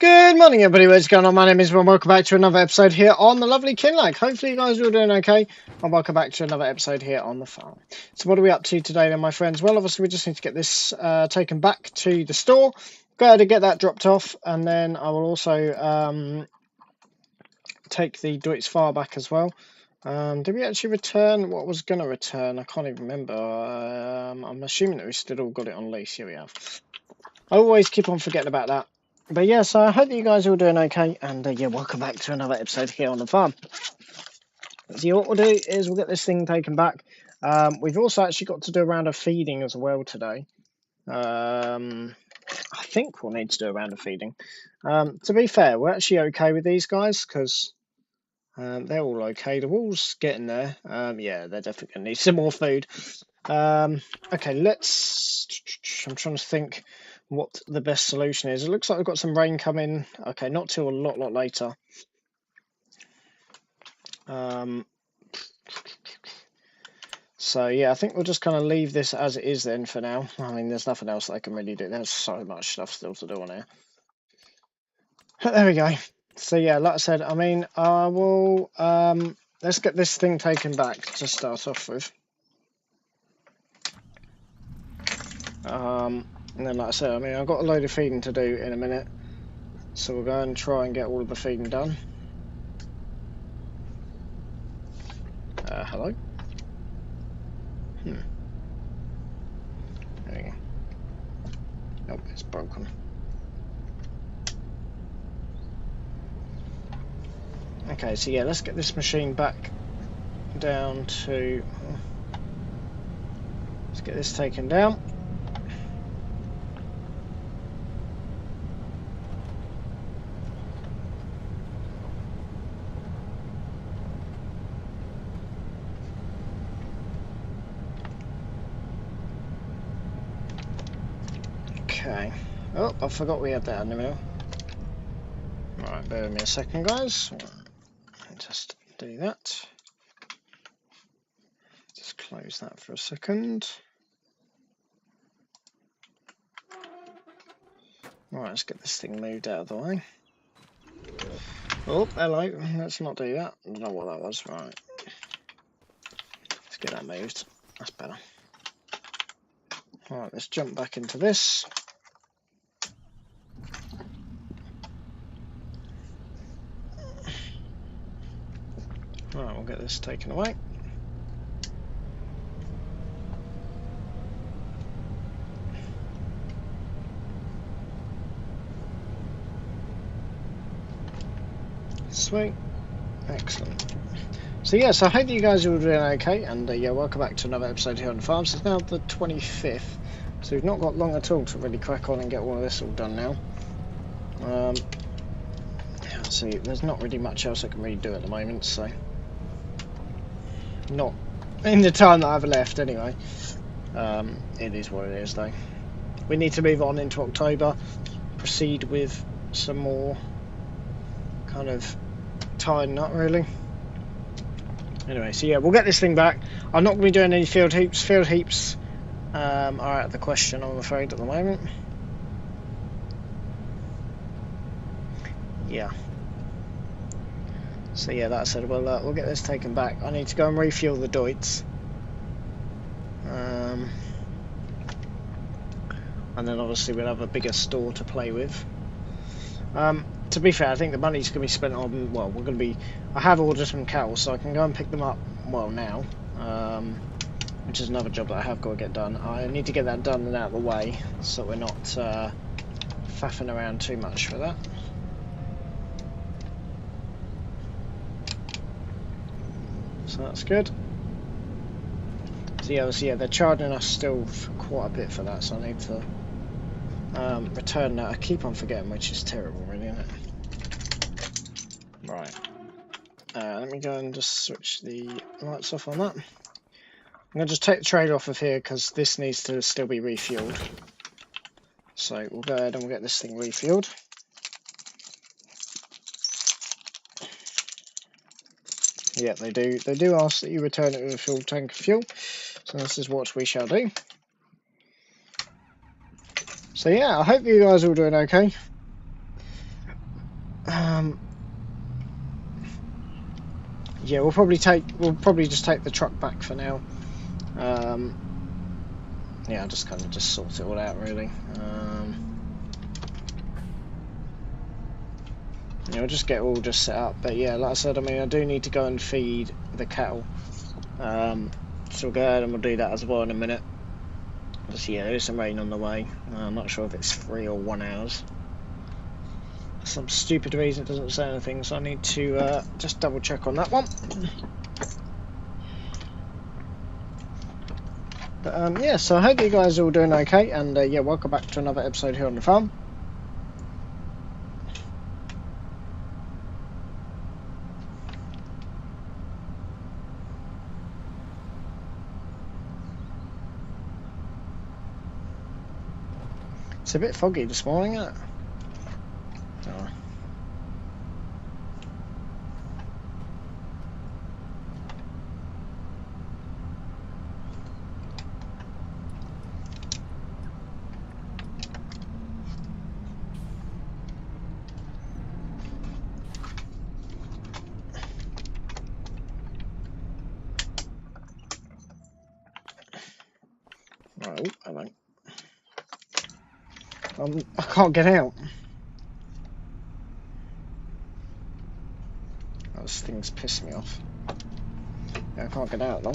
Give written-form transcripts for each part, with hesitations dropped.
Good morning, everybody. What's going on? My name is Ron. Welcome back to another episode here on the lovely Kinlaig. Hopefully, you guys are all doing okay. And welcome back to another episode here on the farm. So, what are we up to today, then, my friends? Well, obviously, we just need to get this taken back to the store. Go ahead and get that dropped off, and then I will also take the Deutz file back as well. Did we actually return what was going to return? I can't even remember. I'm assuming that we still all got it on lease. Here we have. I always keep on forgetting about that. But yeah, so I hope that you guys are all doing okay, and yeah, welcome back to another episode here on the farm. So what we'll do is we'll get this thing taken back. We've also actually got to do a round of feeding as well today. I think we'll need to do a round of feeding. To be fair, we're actually okay with these guys, because they're all okay. The wool's getting there. Yeah, they're definitely going to need some more food. Okay, I'm trying to think what the best solution is. It looks like we've got some rain coming. Okay, not till a lot later. So yeah, I think we'll just kind of leave this as it is then for now. I mean, there's nothing else I can really do. There's so much stuff still to do on here. There we go. So yeah, like I said, I mean, I will let's get this thing taken back to start off with. And then, like I said, I mean, I've got a load of feeding to do in a minute, so we'll go and try and get all of the feeding done. Hello? There we go. Nope, it's broken. Okay, so yeah, let's get this machine back down to... Let's get this taken down. Okay. Oh, I forgot we had that in the middle. Right, bear with me a second, guys. Just do that. Just close that for a second. Right, let's get this thing moved out of the way. Oh, hello. Let's not do that. I don't know what that was. Right. Let's get that moved. That's better. Alright, let's jump back into this. Right, we'll get this taken away. Sweet. Excellent. So yes, I hope that you guys are all doing okay, and yeah, welcome back to another episode here on the farm. So it's now the 25th, so we've not got long at all to really crack on and get all of this all done now. Let's see, there's not really much else I can really do at the moment, so not in the time that I've left anyway. It is what it is though. We need to move on into October, proceed with some more kind of tying up really. Anyway, so yeah, we'll get this thing back. I'm not going to be doing any field heaps. Field heaps are out of the question, I'm afraid, at the moment. Yeah. So yeah, that said, we'll get this taken back. I need to go and refuel the Deutz. And then obviously we'll have a bigger store to play with. To be fair, I think the money's going to be spent on, well, I have ordered some cattle, so I can go and pick them up, well, now, which is another job that I have got to get done. I need to get that done and out of the way, so we're not faffing around too much for that. So that's good. So yeah, they're charging us still for quite a bit for that, so I need to return that. I keep on forgetting, which is terrible, really, isn't it? Right. Let me go and just switch the lights off on that. I'm going to just take the trailer off of here because this needs to still be refueled. So we'll go ahead and we'll get this thing refueled. Yeah, they do ask that you return it with a full tank of fuel. So this is what we shall do. So yeah, I hope you guys are all doing okay. Yeah, we'll probably just take the truck back for now. Yeah, I'll just kind of sort it all out really. Yeah, we'll just get it all set up. But yeah, like I said, I mean, I do need to go and feed the cattle. So we'll go ahead and we'll do that as well in a minute. Just, yeah, there is some rain on the way. I'm not sure if it's 3 or 1 hours. For some stupid reason it doesn't say anything, so I need to just double check on that one. But yeah, so I hope you guys are all doing okay, and yeah, welcome back to another episode here on the farm. It's a bit foggy this morning, isn't it? Oh. Right, hello. I can't get out. Oh, this thing's pissing me off. Yeah, I can't get out though.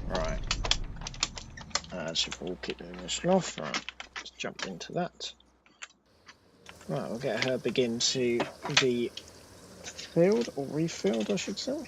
Right. So we'll keep doing this off. Right, let's jump into that. Right, we'll get her begin to be filled or refilled, I should say.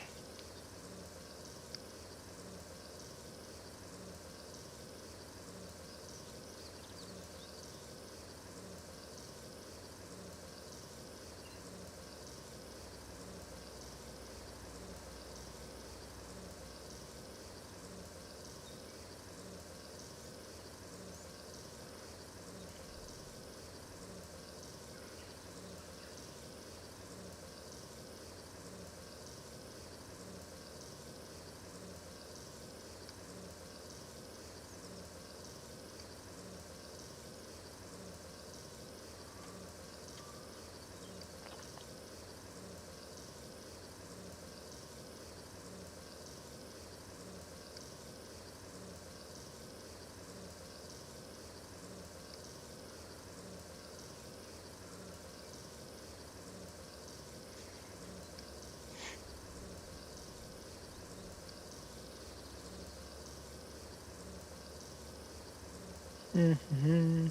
Mm-hmm.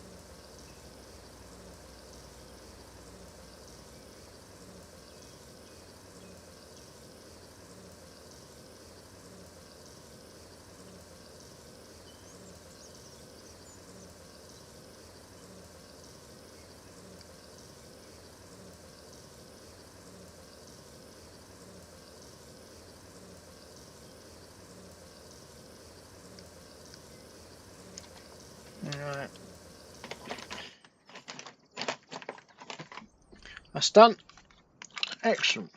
Alright. That's done. Excellent.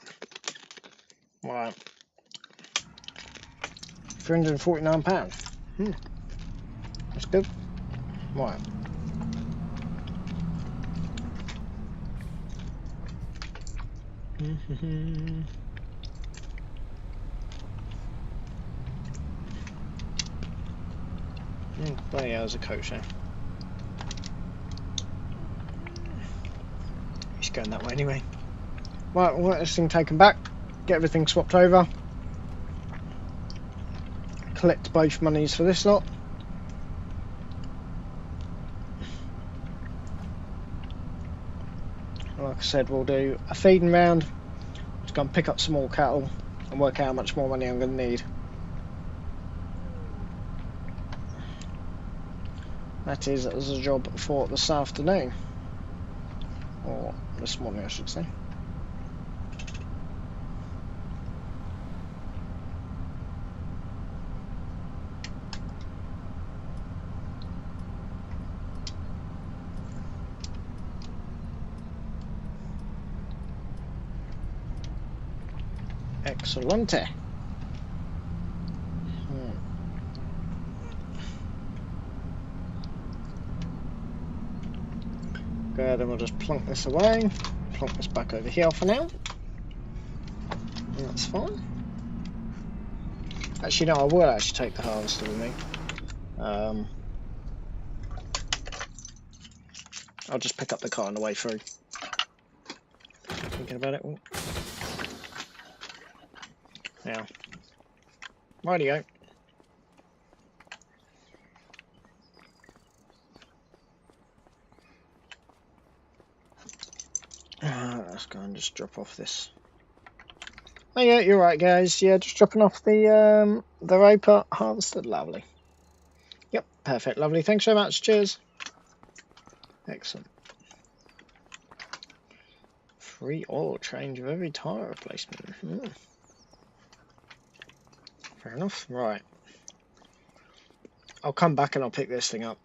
Right. £349. That's good. Right. Bloody hell, there's a coach there. He's going that way anyway. Right, we'll get this thing taken back, get everything swapped over, collect both monies for this lot. Like I said, we'll do a feeding round, just go and pick up some more cattle and work out how much more money I'm going to need. That is as a job for this afternoon, or this morning I should say. Excellente. Go ahead and we'll just plonk this away. Plonk this back over here for now. And that's fine. Actually, no, I will actually take the harvester with me. I'll just pick up the car on the way through. Thinking about it. Ooh. Now, rightio. Let's go and just drop off this. Oh yeah, you're right, guys. Yeah, just dropping off the Raper harvested. Lovely. Yep, perfect. Lovely. Thanks so much. Cheers. Excellent. Free oil change of every tyre replacement. Fair enough. Right. I'll come back and I'll pick this thing up.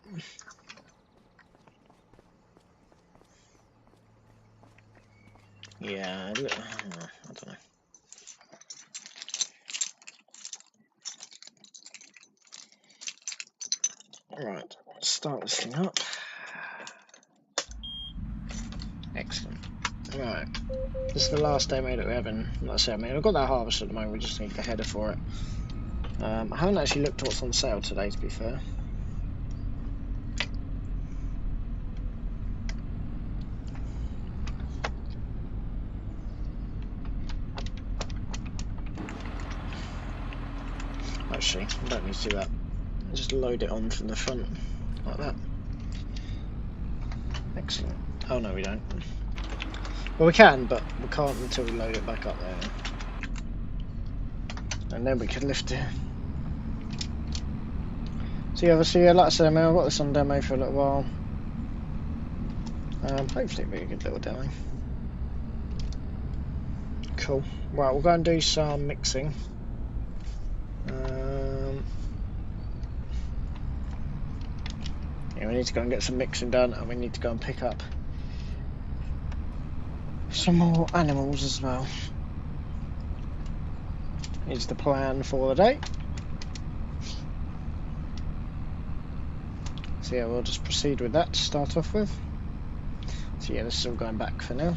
Yeah, I don't know. Right, let's start this thing up. Excellent. Right, this is the last demo that we're having. Like I say, I mean, I've got that harvest at the moment, we just need the header for it. I haven't actually looked at what's on sale today, to be fair. Actually, I don't need to do that. Just load it on from the front, like that. Excellent. Oh no, we don't. Well, we can, but we can't until we load it back up there. And then we can lift it. So yeah, obviously, like I said, I mean, I've got this on demo for a little while. Hopefully it'll be a good little demo. Cool. Right, we'll go and do some mixing. Yeah, we need to go and get some mixing done, and we need to go and pick up some more animals as well. Is the plan for the day. So yeah, we'll just proceed with that to start off with. So yeah, this is all going back for now.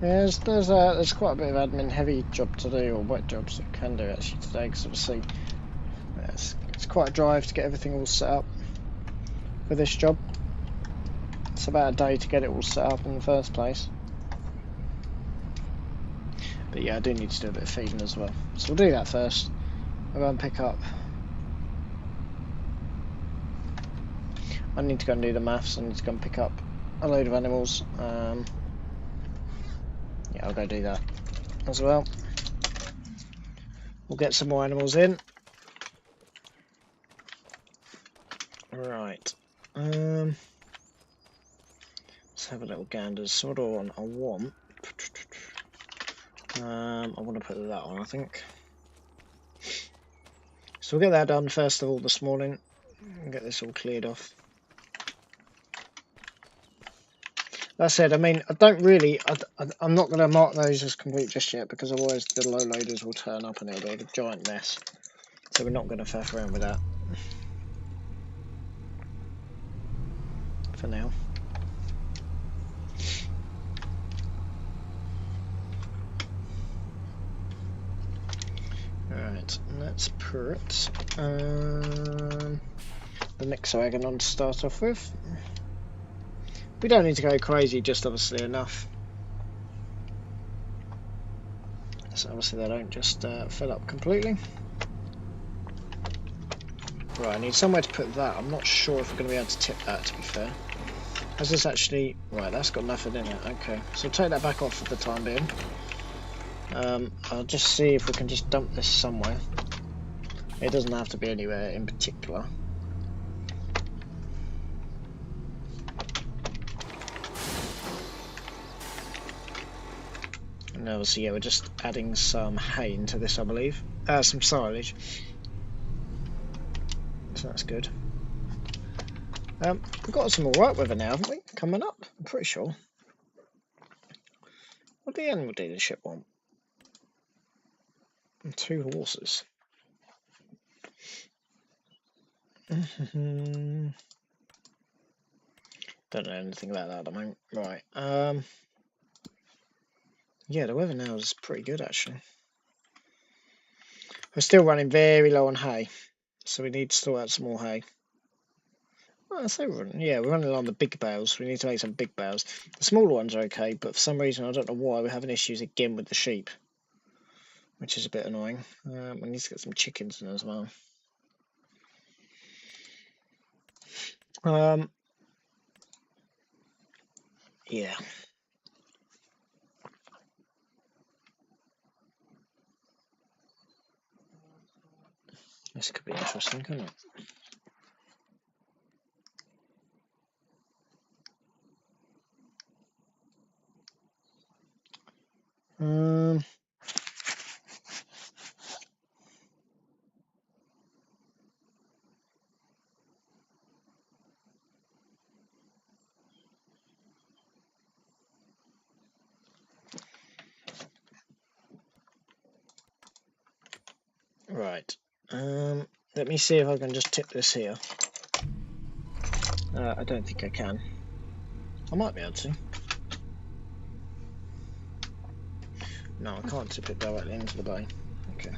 Yeah, there's quite a bit of admin heavy job to do, or wet jobs that can do actually today, because obviously it's quite a drive to get everything all set up for this job. It's about a day to get it all set up in the first place. But yeah, I do need to do a bit of feeding as well, so we'll do that first. I'll go and pick up. I need to go and do the maths. I need to go and pick up a load of animals. Yeah, I'll go do that as well. We'll get some more animals in. Right. Let's have a little gander. So what do I want? I want to put that on, I think. So we'll get that done first of all this morning. Get this all cleared off. That said, I mean, I don't really, I'm not going to mark those as complete just yet, because otherwise the low loaders will turn up and it'll be a giant mess. So we're not going to faff around with that for now. Alright, let's put the mixer wagon on to start off with. We don't need to go crazy, just obviously enough. So obviously they don't just fill up completely. Right, I need somewhere to put that. I'm not sure if we're going to be able to tip that, to be fair. Has this actually... Right, that's got nothing in it. Okay, so take that back off for the time being. I'll just see if we can just dump this somewhere. It doesn't have to be anywhere in particular. And obviously, yeah, we're just adding some hay into this, I believe. Some silage. So that's good. We've got some alright weather now, haven't we? Coming up, I'm pretty sure. What do the animal dealership want? 2 horses. Don't know anything about that at the moment. Right. Yeah, the weather now is pretty good actually. We're still running very low on hay, so we need to sort out some more hay. Well, yeah, we're running on the big bales. We need to make some big bales. The smaller ones are okay, but for some reason I don't know why we're having issues again with the sheep, which is a bit annoying. We need to get some chickens in as well. Yeah. This could be interesting, couldn't it? Right. Let me see if I can just tip this here. I don't think I can. I might be able to. No, I can't tip it directly into the bay. Okay.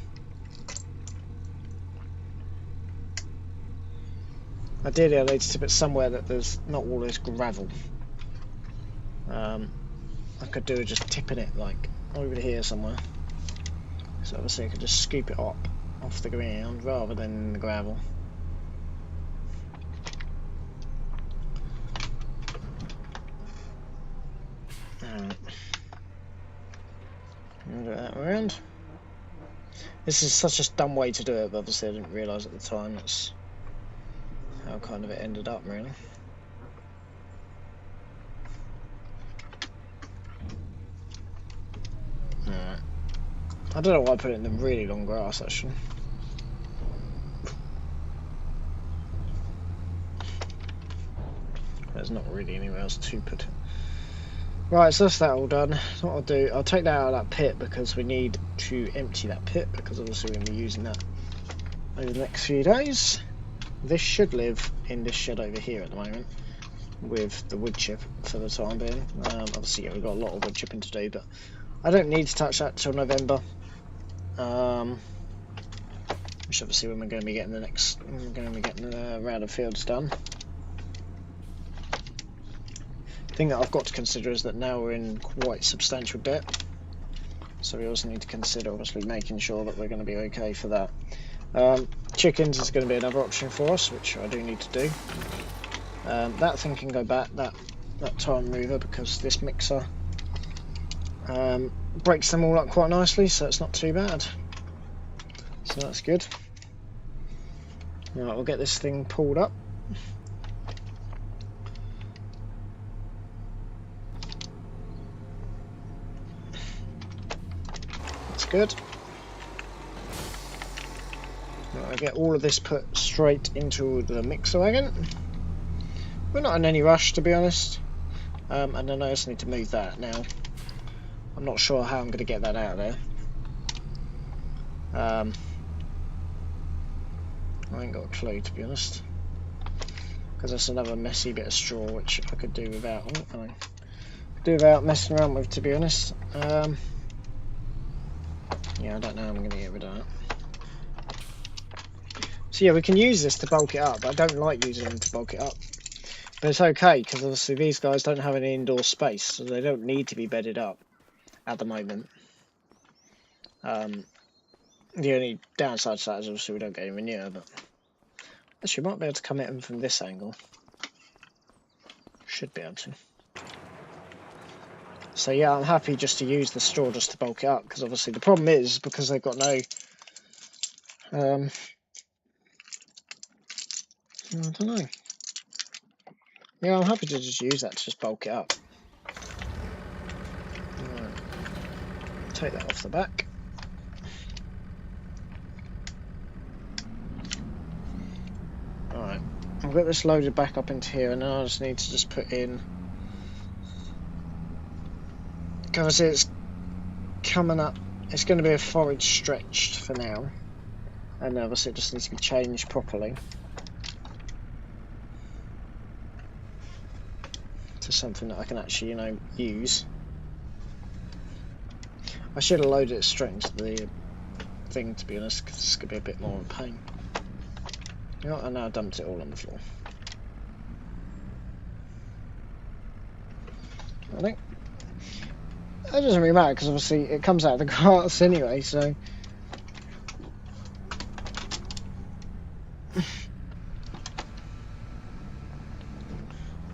Ideally, I need to tip it somewhere that there's not all this gravel. I could do just tipping it like over here somewhere. So obviously I could just scoop it up off the ground rather than the gravel. Alright. Move that around. This is such a dumb way to do it, but obviously I didn't realise at the time that's how kind of it ended up, really. Alright. I don't know why I put it in the really long grass, actually. There's not really anywhere else to put it. Right, so that's that all done. So what I'll do, I'll take that out of that pit because we need to empty that pit because obviously we're going to be using that over the next few days. This should live in this shed over here at the moment with the wood chip for the time being. Obviously, yeah, we've got a lot of wood chipping to do, but I don't need to touch that till November. Which obviously when we're going to be getting the round of fields done. The thing that I've got to consider is that now we're in quite substantial debt, so we also need to consider obviously making sure that we're going to be okay for that. Chickens is going to be another option for us, which I do need to do. That thing can go back, that time mover, because this mixer breaks them all up quite nicely, so it's not too bad. So that's good. Right, we'll get this thing pulled up. That's good. Right, I'll get all of this put straight into the mixer wagon. We're not in any rush, to be honest. And then I just need to move that now. I'm not sure how I'm going to get that out of there. I ain't got a clue, to be honest, because that's another messy bit of straw which I could do without. Messing around with, to be honest. Yeah, I don't know how I'm going to get rid of that. So yeah, we can use this to bulk it up. I don't like using them to bulk it up, but it's okay because obviously these guys don't have any indoor space, so they don't need to be bedded up at the moment. The only downside to that is obviously we don't get any manure, but actually we might be able to come at them from this angle. Should be able to. So yeah, I'm happy just to use the straw just to bulk it up, because obviously the problem is because they've got no I don't know. Yeah, I'm happy to just use that to just bulk it up. Right. Take that off the back. Alright, I've got this loaded back up into here, and now I just need to just put in, because it's coming up, it's going to be a forage stretched for now, and obviously it just needs to be changed properly to something that I can actually, you know, use. I should have loaded it straight into the thing, to be honest, because it's going to be a bit more of a pain. You know what, I now dumped it all on the floor. I think that doesn't really matter, because obviously it comes out of the grass anyway, so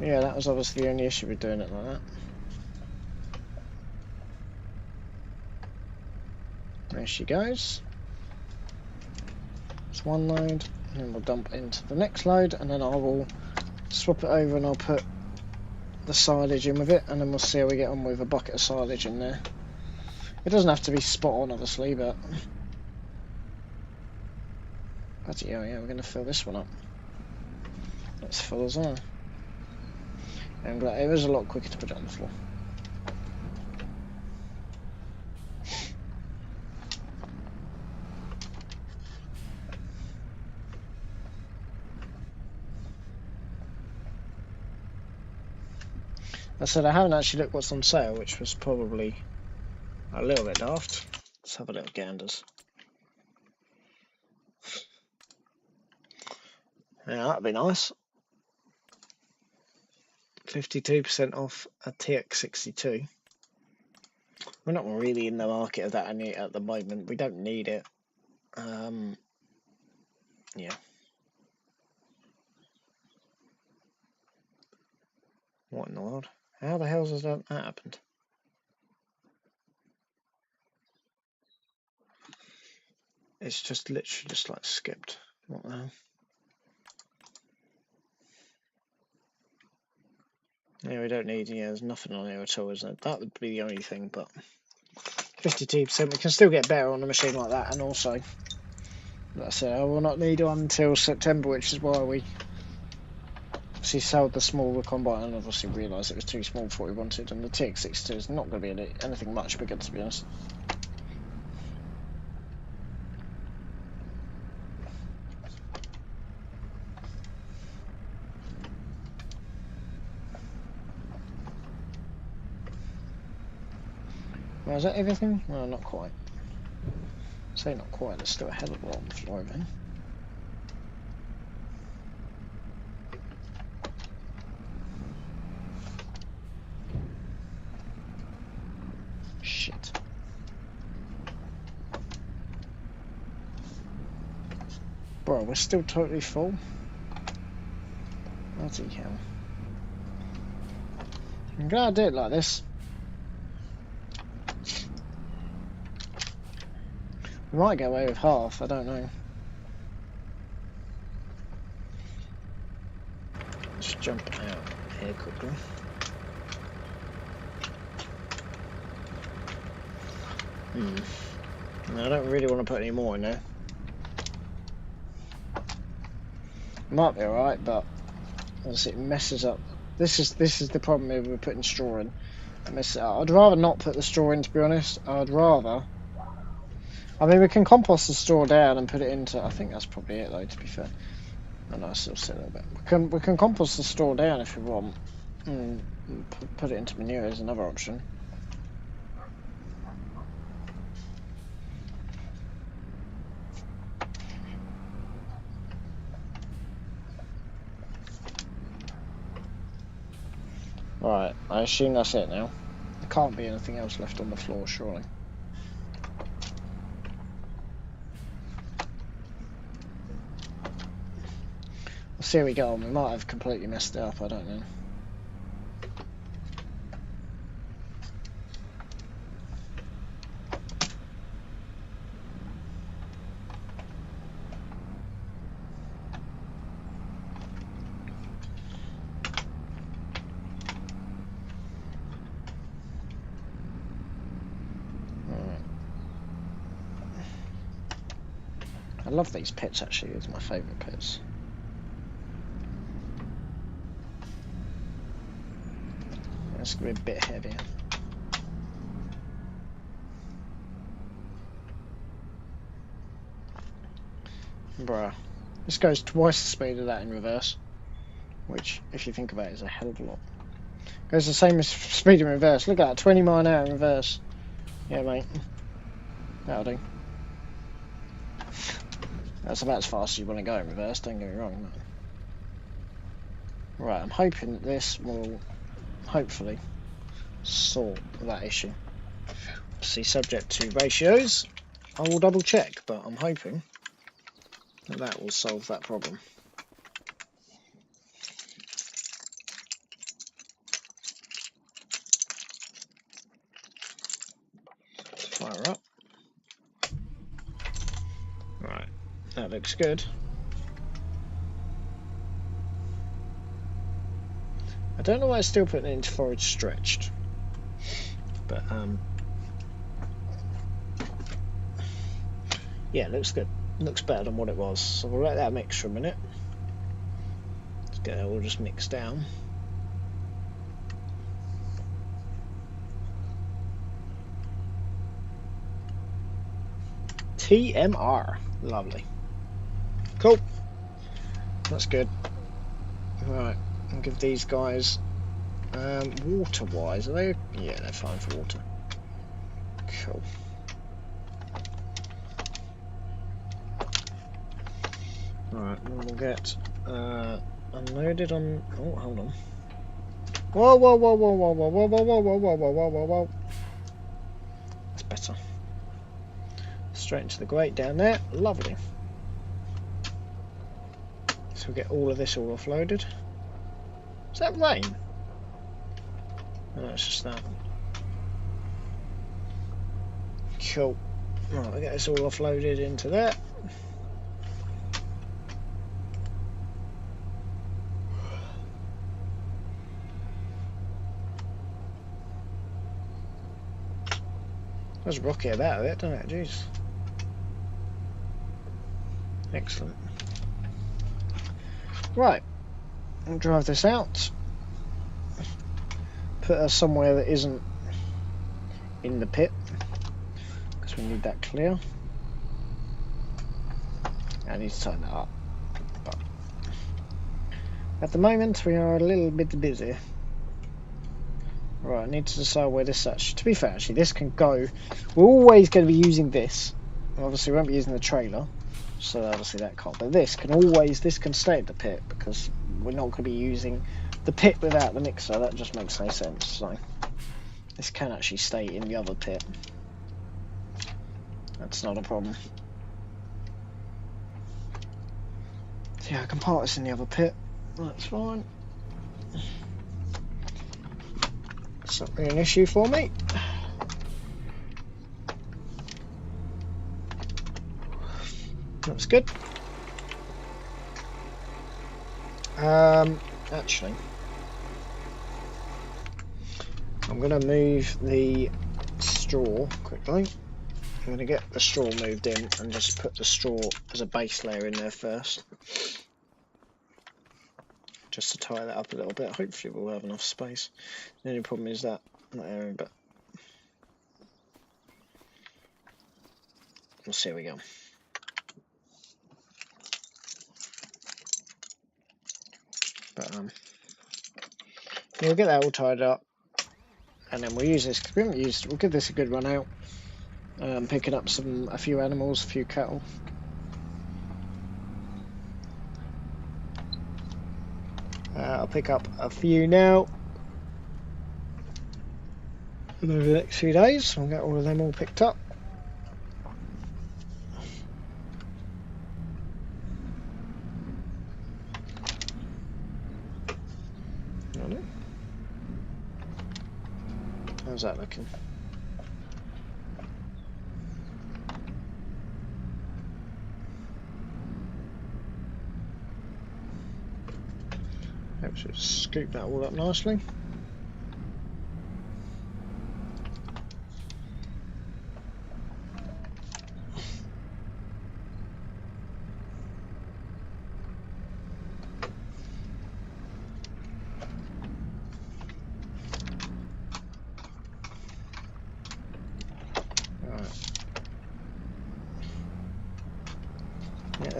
yeah, that was obviously the only issue with doing it like that. There she goes. It's one load, and then we'll dump into the next load, and then I will swap it over and I'll put the silage in with it, and then we'll see how we get on with a bucket of silage in there. It doesn't have to be spot on, obviously, but bloody hell, yeah, we're going to fill this one up. That's full as well. And it was a lot quicker to put it on the floor. I said I haven't actually looked what's on sale, which was probably a little bit daft. Let's have a little ganders. Yeah, that'd be nice. 52% off a TX62. We're not really in the market of that at the moment. We don't need it. Yeah. What in the world? How the hell has that happened? It's just literally just like skipped. What the hell? Yeah, we don't need, yeah, there's nothing on here at all, isn't it? That would be the only thing, but 52%, we can still get better on a machine like that, and also, like I said, I will not need one until September, which is why we obviously sold the smaller combine and obviously realised it was too small for what we wanted, and the TX62 is not going to be anything much bigger, to be honest. Well, is that everything? Well, not quite. Say not quite, there's still a hell of a lot on the floor over here. Shit. Bro, we're still totally full. Bloody hell. I'm glad I did it like this. We might get away with half, I don't know. Let's jump out here quickly. No, I don't really want to put any more in there. Might be alright, but obviously it messes up. This is the problem if we're putting straw in. It messes it up. I'd rather not put the straw in, to be honest. I'd rather. I mean, we can compost the straw down and put it into. I think that's probably it, though. To be fair, I know I still say a little bit. We can compost the straw down if we want. And put it into manure is another option. Right, I assume that's it now. There can't be anything else left on the floor, surely. We'll see how we go on. We might have completely messed it up, I don't know. Alright. I love these pits actually, these are my favourite pits. It's going to be a bit heavier. Bruh. This goes twice the speed of that in reverse. Which, if you think about it, is a hell of a lot. Goes the same as speed in reverse. Look at that, 20 mile an hour in reverse. Yeah, mate. That'll do. That's about as fast as you want to go in reverse, don't get me wrong. Right, I'm hoping that this will hopefully sort that issue. See, subject to ratios, I will double check, but I'm hoping that that will solve that problem. Fire up. Right, that looks good. I don't know why it's still putting it into forward stretched, but yeah, it looks good. It looks better than what it was. So we'll let that mix for a minute. Let's get it all just mixed down. TMR, lovely, cool. That's good. Right, I'll give these guys water-wise. Are they? Yeah, they're fine for water. Cool. Alright, we'll get unloaded on. Oh, hold on. Whoa, whoa, whoa, whoa, whoa, whoa, whoa, whoa, whoa, whoa, whoa, whoa, whoa, whoa, whoa. That's better. Straight into the grate down there. Lovely. So we get all of this all offloaded. Is that rain? No, it's just that. Cool. Right, we get this all offloaded into there. There's a rocket about it, doesn't it? Jeez. Excellent. Right. I'll drive this out. Put her somewhere that isn't in the pit, because we need that clear. I need to tighten that up. But at the moment, we are a little bit busy. Right, I need to decide where this actually. To be fair, actually, this can go. We're always going to be using this. Obviously, we won't be using the trailer, so obviously that can't. But this can stay at the pit because we're not going to be using the pit without the mixer. That just makes no sense. So this can actually stay in the other pit. That's not a problem. So yeah, I can park this in the other pit. That's fine. It's not really an issue for me. That's good. Actually, I'm going to move the straw quickly. I'm going to get the straw moved in and just put the straw as a base layer in there first. Just to tie that up a little bit. Hopefully we'll have enough space. The only problem is that area, but we'll see how we go. But yeah, we'll get that all tied up, and then we'll use this because we haven't used. We'll give this a good run out. Picking up a few animals, a few cattle. I'll pick up a few now. And over the next few days, I'll get all of them all picked up. How's that looking? Hope to scoop that all up nicely.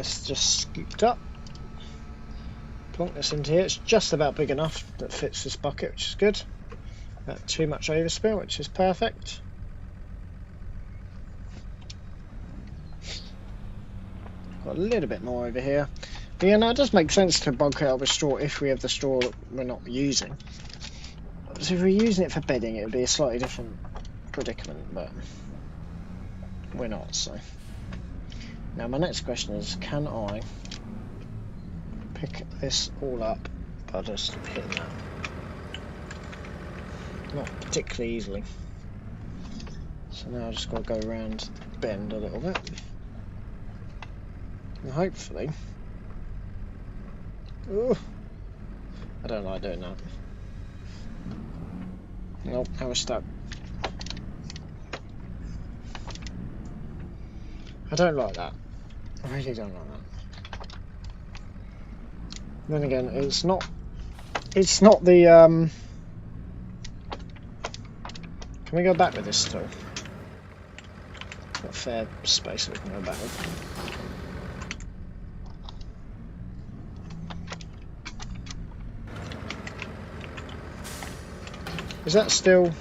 this just scooped up. Plonk this into here. It's just about big enough that fits this bucket, which is good. Not too much overspill, which is perfect. Got a little bit more over here. But yeah, no, it does make sense to bulk it out with straw if we have the straw that we're not using. So if we're using it for bedding, it would be a slightly different predicament, but we're not, so. Now my next question is, can I pick this all up by just hitting that? Not particularly easily. So now I've just got to go around the bend a little bit. And hopefully... Ooh, I don't like doing that. Nope, I was stuck. I don't like that. I really don't like that. Then again, it's not the Can we go back with this still? Got a fair space that we can go back with. Is that still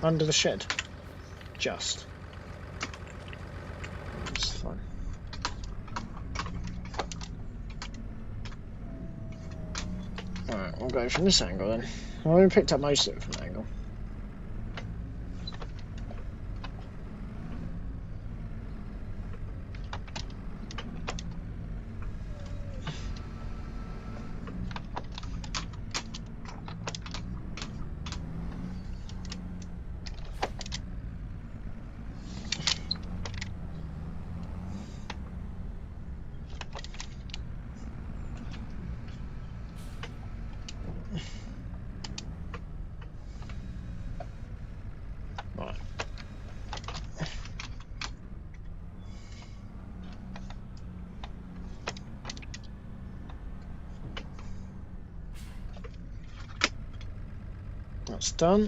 under the shed? Just. That's fine. Alright, we'll go from this angle then. I've only picked up most of it from that angle. Right. That's done.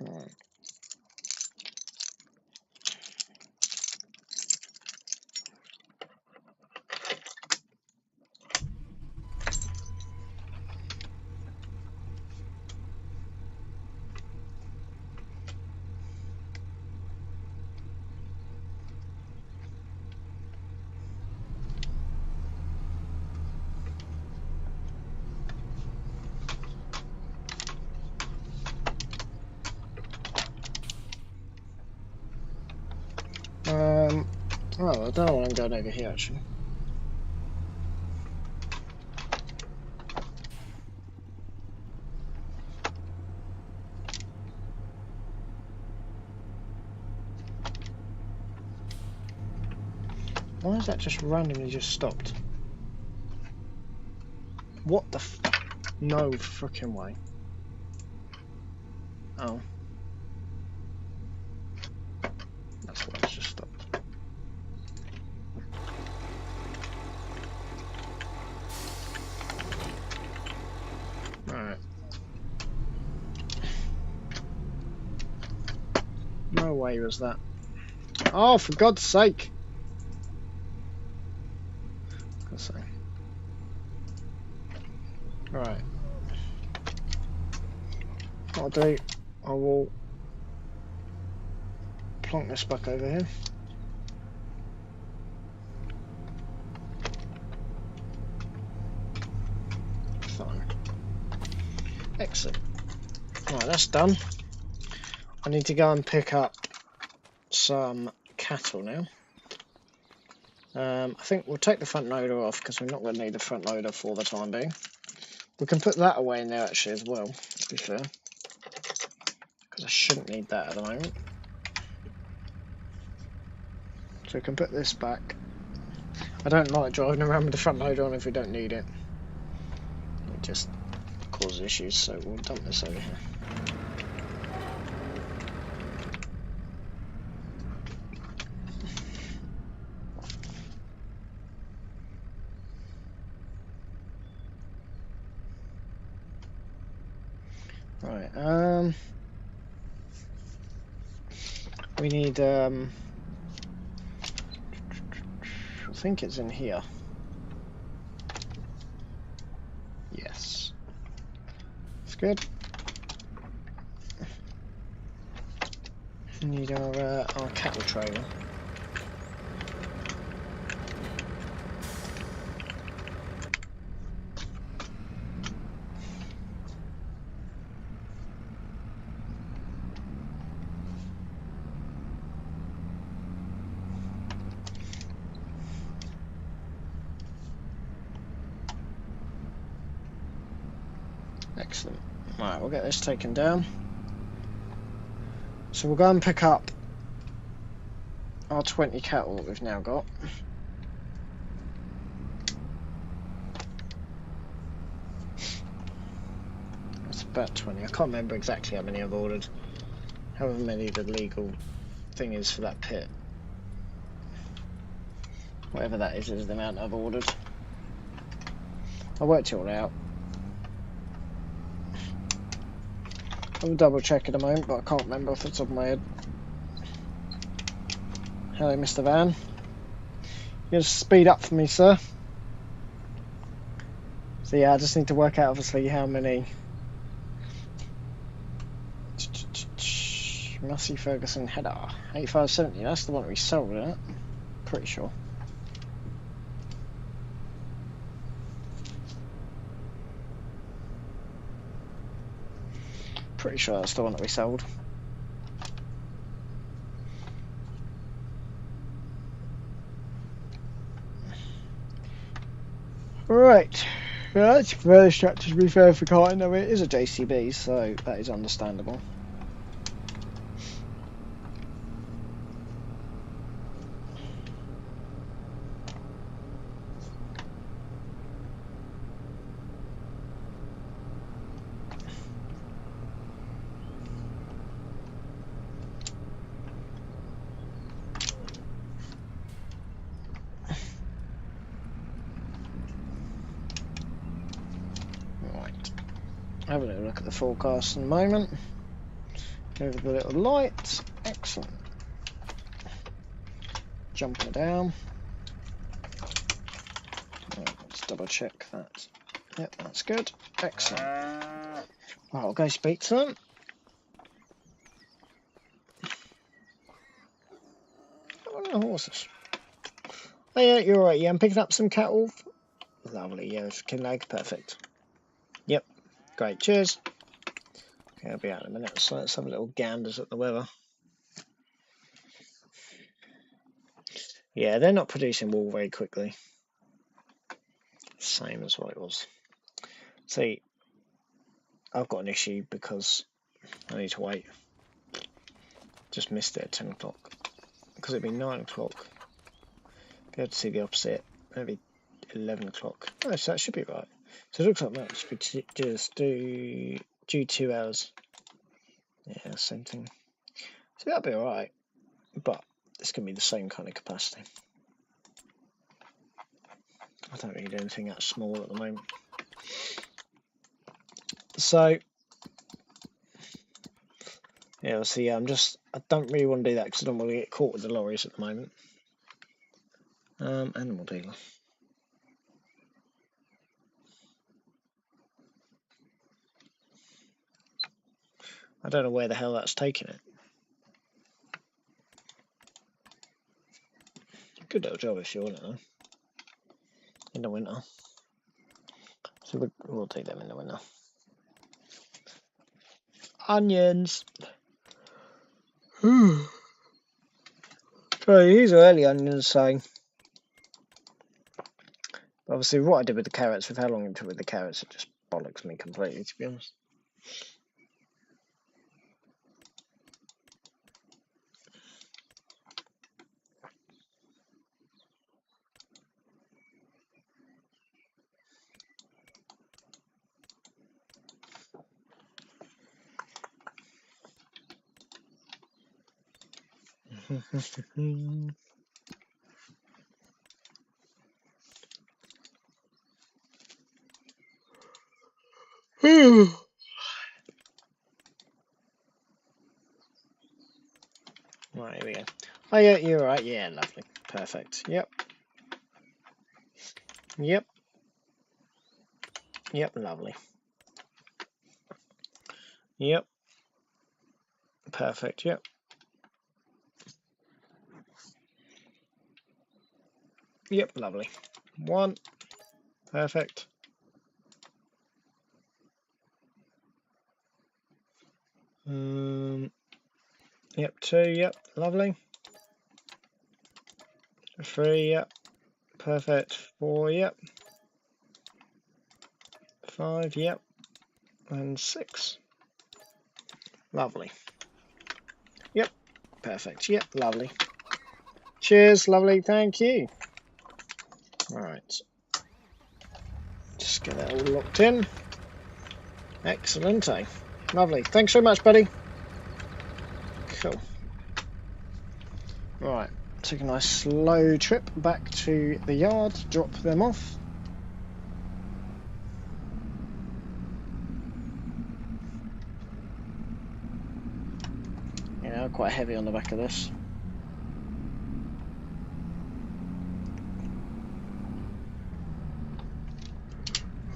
Right. Oh, I don't know why I'm going over here actually. Why is that just randomly just stopped? What the f... No frickin' way. Oh. That's why it's just stopped. Alright. No way was that. Oh, for God's sake! God's sake. Right. What I'll do, I will plonk this back over here. Fine. Excellent. Right, that's done. I need to go and pick up some cattle now. I think we'll take the front loader off because we're not going to need the front loader for the time being. We can put that away in there actually as well, to be fair, because I shouldn't need that at the moment. So we can put this back. I don't like driving around with the front loader on if we don't need it. It just causes issues, so we'll dump this over here. Right, We need, I think it's in here. Yes. That's good. We need our cattle trailer. Excellent. Right, we'll get this taken down. So we'll go and pick up our 20 cattle that we've now got. That's about 20. I can't remember exactly how many I've ordered. However many the legal thing is for that pit. Whatever that is the amount I've ordered. I worked it all out. I'll double check in a moment, but I can't remember off the top of my head. Hello, Mr. Van. You're going to speed up for me, sir. So yeah, I just need to work out obviously how many. Massey Ferguson header 8570. That's the one we sold, isn't it? Pretty sure. Pretty sure that's the one that we sold. Right. Yeah, that's very structured to be fair for carting, though it is a JCB, so that is understandable. Having a look at the forecast in a moment. Go over the little light. Excellent. Jumping down. Right, let's double check that. Yep, that's good. Excellent. Right, I'll go speak to them. Oh, no horses. Oh yeah, you're right. Yeah, I'm picking up some cattle. Lovely. Yeah, it's Kinlaig. Perfect. Yep. Great. Cheers. Okay, I'll be out in a minute. So let's have a little ganders at the weather. Yeah, they're not producing wool very quickly. Same as what it was. See, I've got an issue because I need to wait. Just missed it at 10 o'clock. Because it'd be 9 o'clock. Be able to see the opposite. Maybe 11 o'clock. Oh, so that should be right. So it looks like that should be just due 2 hours. Yeah, same thing. So that'll be alright. But it's going to be the same kind of capacity. I don't really do anything that small at the moment. So, yeah, see, I don't really want to do that because I don't want to get caught with the lorries at the moment. Animal dealer. I don't know where the hell that's taking it. Good little job if you want it though. In the winter. So we'll take them in the winter. Onions. So these are early onions, so obviously what I did with the carrots, with how long it took with the carrots, it just bollocks me completely, to be honest. Right, Oh yeah, you're right. Yeah, lovely. Perfect. Yep. Yep. Yep, lovely. Yep. Perfect. Yep. Yep, lovely. 1. Perfect. Yep, 2. Yep, lovely. 3. Yep. Perfect. 4. Yep. 5. Yep. And 6. Lovely. Yep. Perfect. Yep, lovely. Cheers, lovely. Thank you. Alright. Just get that all locked in. Excellent, eh? Lovely. Thanks very much, buddy. Cool. Right. Take a nice slow trip back to the yard, drop them off. Yeah, quite heavy on the back of this.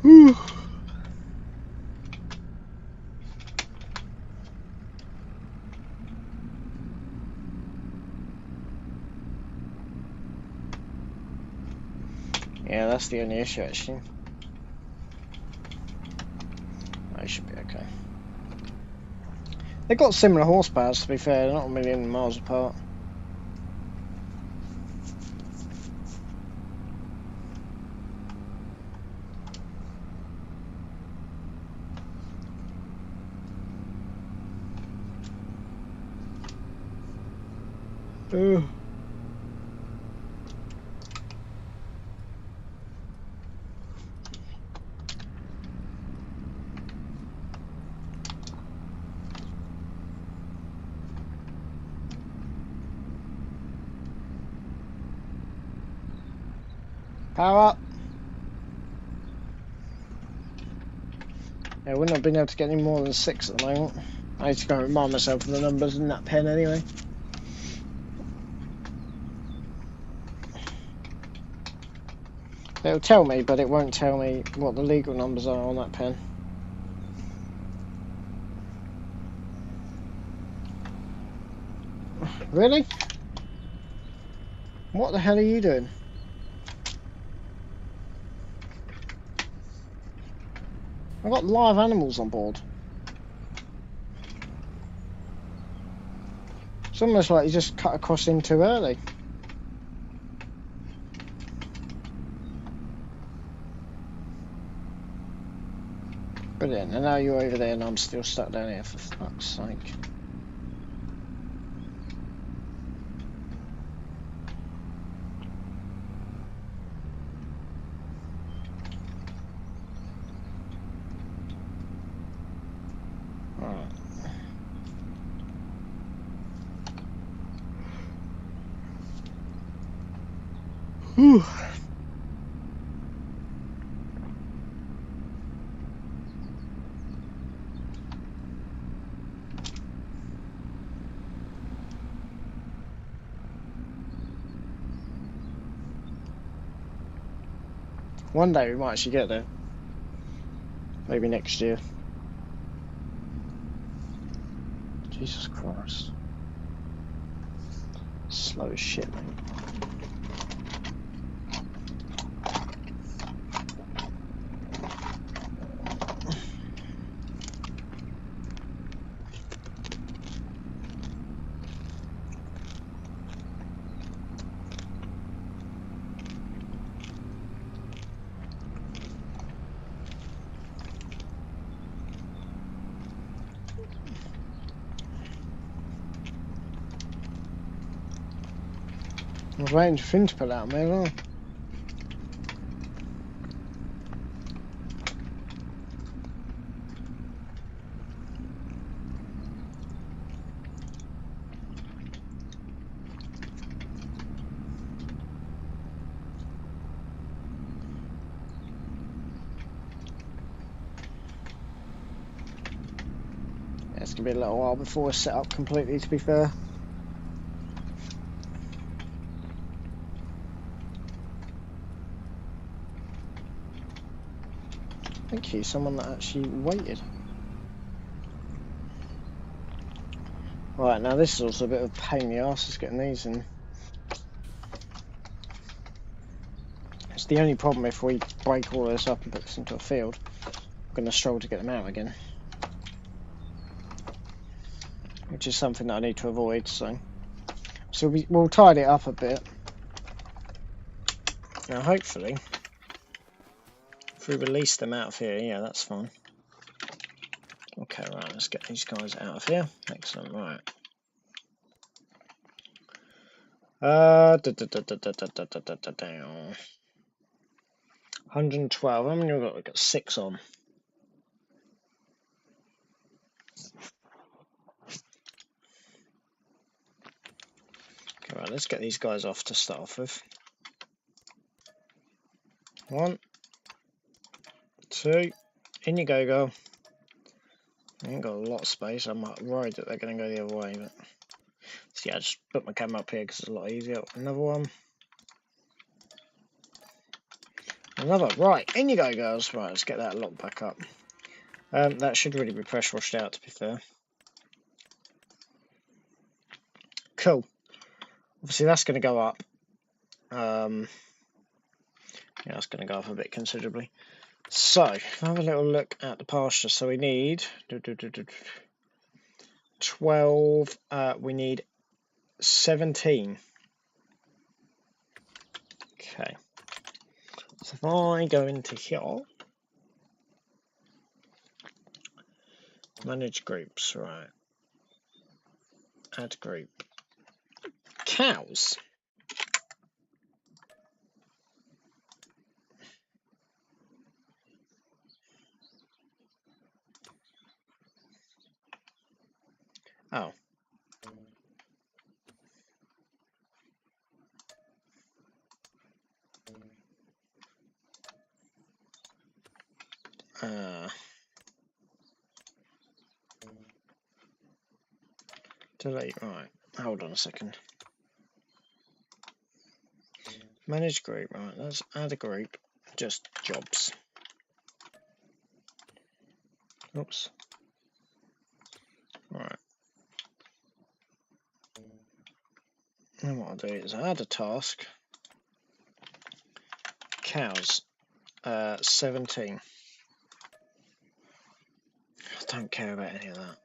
Whew. Yeah, that's the only issue actually. I should be okay. They've got similar horsepower, to be fair, they're not a million miles apart. Ugh. Power up. Yeah, I wouldn't have been able to get any more than 6 at the moment. I need to go and remind myself of the numbers in that pen anyway. It'll tell me, but it won't tell me what the legal numbers are on that pen. Really? What the hell are you doing? I've got live animals on board. It's almost like you just cut across in too early. Brilliant, and now you're over there and I'm still stuck down here, for fuck's sake. Alright. Whew. One day we might actually get there. Maybe next year. Jesus Christ. Slow as shit, mate. I was waiting for Finn to pull out, mate. Oh. Yeah, it's gonna be a little while before it's set up completely, to be fair. Thank you, someone that actually waited. Right, now this is also a bit of a pain in the arse, is getting these in. It's the only problem if we break all this up and put this into a field. I'm going to struggle to get them out again. Which is something that I need to avoid, so we'll tidy it up a bit. Now hopefully, if we release them out of here, yeah, that's fine. Okay, right, let's get these guys out of here. Excellent, right. 112. How many have we got? We've got 6 on. Okay, right, let's get these guys off to start off with. 1, 2, in you go, girl. I ain't got a lot of space. I'm worried that they're going to go the other way, but so yeah, I just put my camera up here because it's a lot easier. Another one. Another. Right, in you go, girls. Right, let's get that locked back up. That should really be pressure washed out, to be fair. Cool. Obviously, that's going to go up. Yeah, that's going to go up a bit considerably. So, have a little look at the pasture. So we need 12. We need 17. Okay. So if I go into here, manage groups, right? Add group. Cows. Oh. Delete, right. Hold on a second. Manage group, right. Let's add a group. Just jobs. Oops. Right. And what I'll do is add a task. Cows. 17. I don't care about any of that.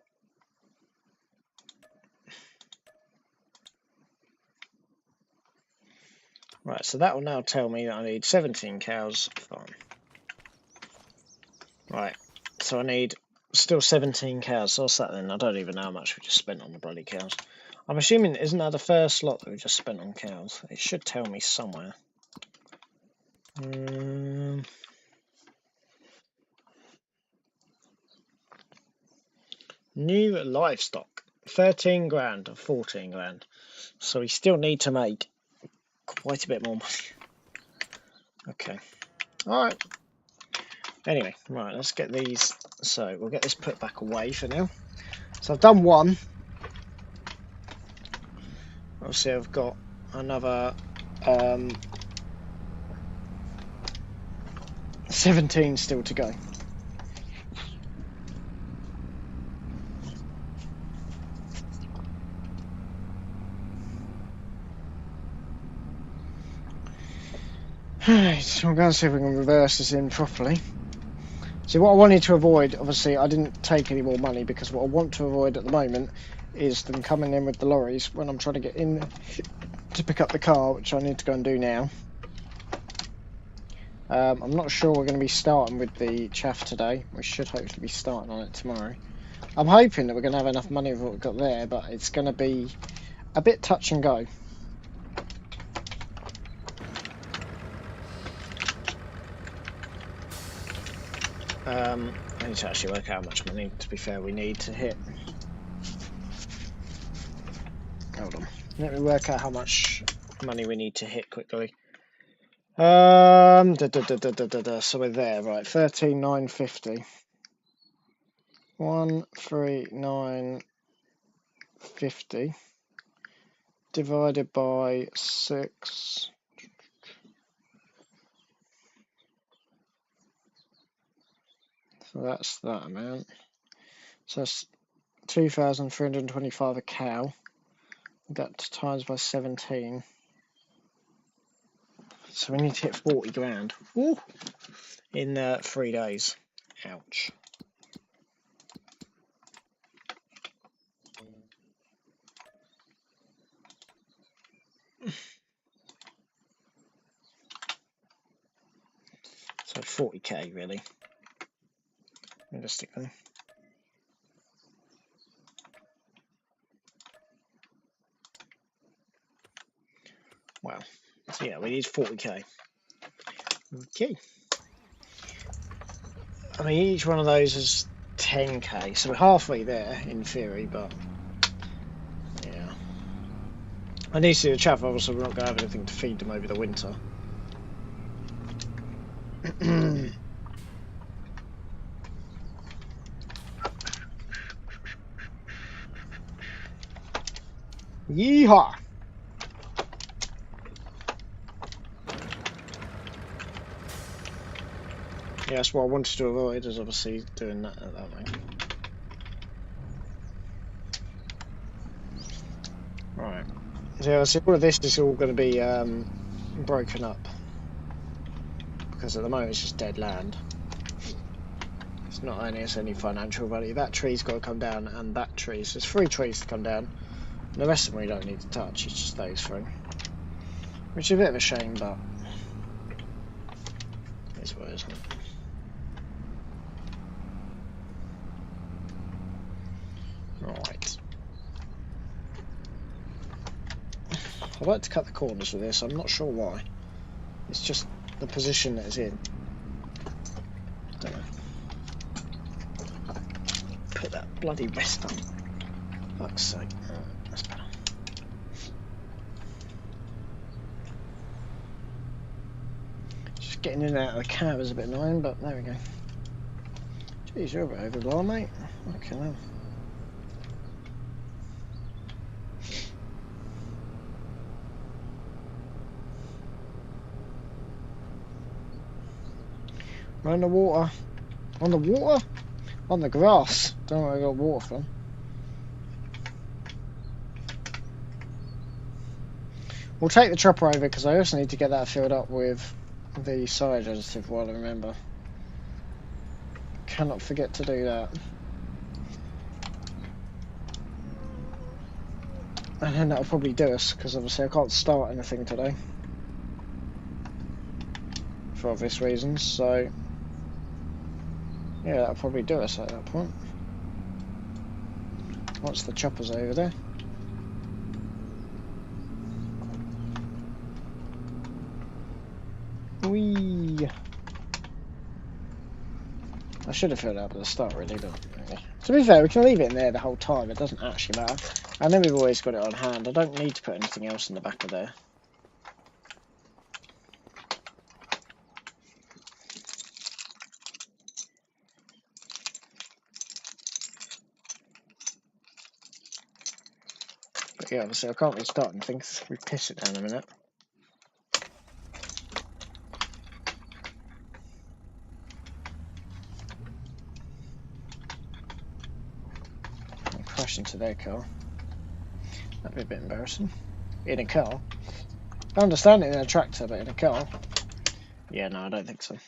Right, so that will now tell me that I need 17 cows. Fine. Right, so I need still 17 cows. So what's that then? I don't even know how much we just spent on the bloody cows. I'm assuming, isn't that the first lot that we just spent on cows? It should tell me somewhere. New livestock. 13 grand or 14 grand. So we still need to make quite a bit more money. Okay. Alright. Anyway, right, let's get these. So we'll get this put back away for now. So I've done one. Obviously I've got another 17 still to go. Alright, so I'm going to see if we can reverse this in properly. See, what I wanted to avoid, obviously I didn't take any more money, because what I want to avoid at the moment is them coming in with the lorries when I'm trying to get in to pick up the car, which I need to go and do now. I'm not sure we're going to be starting with the chaff today. We should hopefully be starting on it tomorrow. I'm hoping that we're going to have enough money with what we've got there, but it's going to be a bit touch and go. I need to actually work out how much money, to be fair, we need to hit. Hold on. Let me work out how much money we need to hit quickly. So we're there, right? 13,950. 13950 divided by 6. So that's that amount. So that's 2,325 a cow. That times by 17. So we need to hit 40 grand. Woo! In 3 days. Ouch. So 40k really, realistically. Wow. So yeah, we need 40k. Okay. I mean, each one of those is 10k, so we're halfway there in theory, but yeah. I need to see the chaff, obviously we're not going to have anything to feed them over the winter. Yeehaw! Yeah, that's what I wanted to avoid, is obviously doing that way. Right. So yeah, see, all of this is all going to be broken up. Because at the moment it's just dead land. It's not earning us any financial value. That tree's got to come down, and that tree. So there's 3 trees to come down. And the rest of them we don't need to touch, it's just those 3. Which is a bit of a shame, but it's what it is, isn't it? Right. I'd like to cut the corners with this, I'm not sure why. It's just the position that it's in. Don't know. Put that bloody rest on. Fuck's sake. Right, that's better. Just getting in and out of the cab is a bit annoying, but there we go. Jeez, you're a bit over the bar, mate. Okay, then. We're on the water. On the water? On the grass. Don't know where I got water from. We'll take the chopper over because I also need to get that filled up with the silage additive while I remember. Cannot forget to do that. And then that'll probably do us because obviously I can't start anything today. For obvious reasons, so yeah, that'll probably do us at that point. Once the chopper's over there. Whee! I should have filled it up at the start really, but okay. To be fair, we can leave it in there the whole time, it doesn't actually matter. And then we've always got it on hand, I don't need to put anything else in the back of there. But yeah, obviously I can't really start anything because we piss it down in a minute. I'll crash into their car. That'd be a bit embarrassing. In a car. I understand it in a tractor, but in a car? Yeah, no, I don't think so.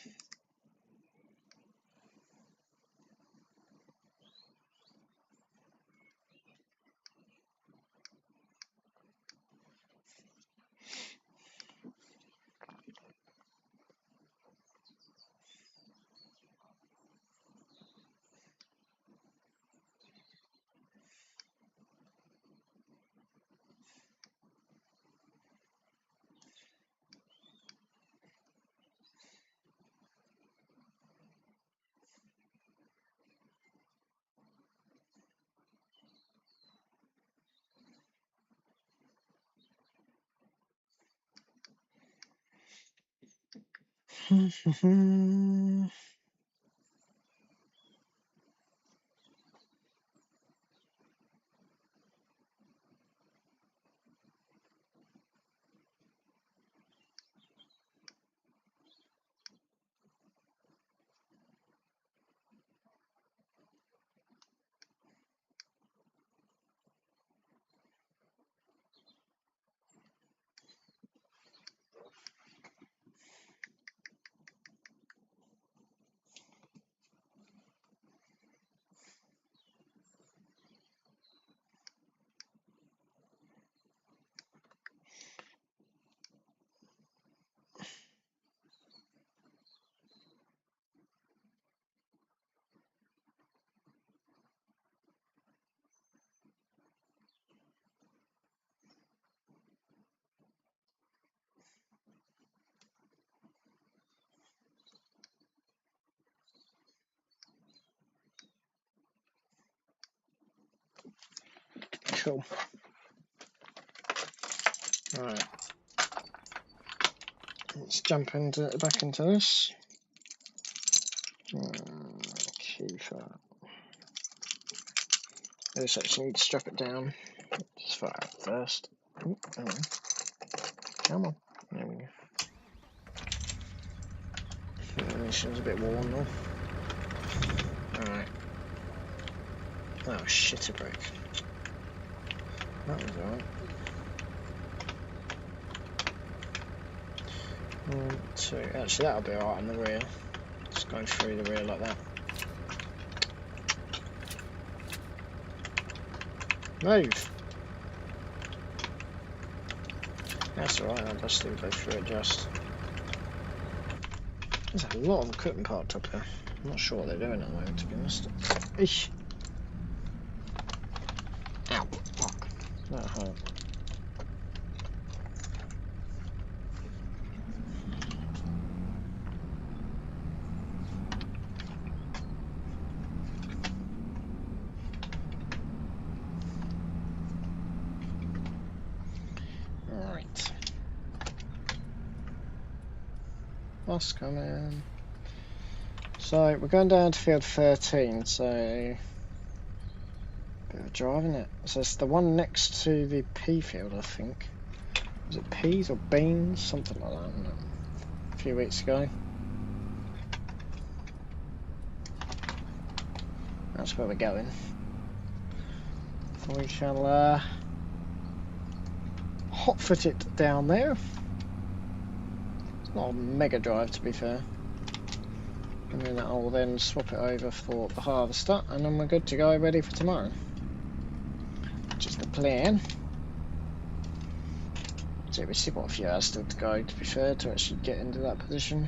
Cool. Right. Let's jump back into this. Key for this actually need to strap it down. Just fire it first. Ooh, come on. There we go. This one's a bit worn though. Alright. Oh shit, a brick. That was alright. 1, 2. Actually, that'll be alright on the rear. Just going through the rear like that. Move! That's alright, I'll just still go through it just. There's a lot of equipment parked up here. I'm not sure what they're doing at the moment, to be honest. Eesh. Ow. Fuck. That hurt. Alright. Bus coming. So, we're going down to field 13, so... bit of a drive, isn't it? So it's the one next to the pea field, I think. Was it peas or beans? Something like that, wasn't it? A few weeks ago. That's where we're going. We shall hotfoot it down there. It's not a mega drive, to be fair. And then I'll then swap it over for the harvester, and then we're good to go, ready for tomorrow. Which is the plan. So we still got a few hours still to go, to be fair, to actually get into that position.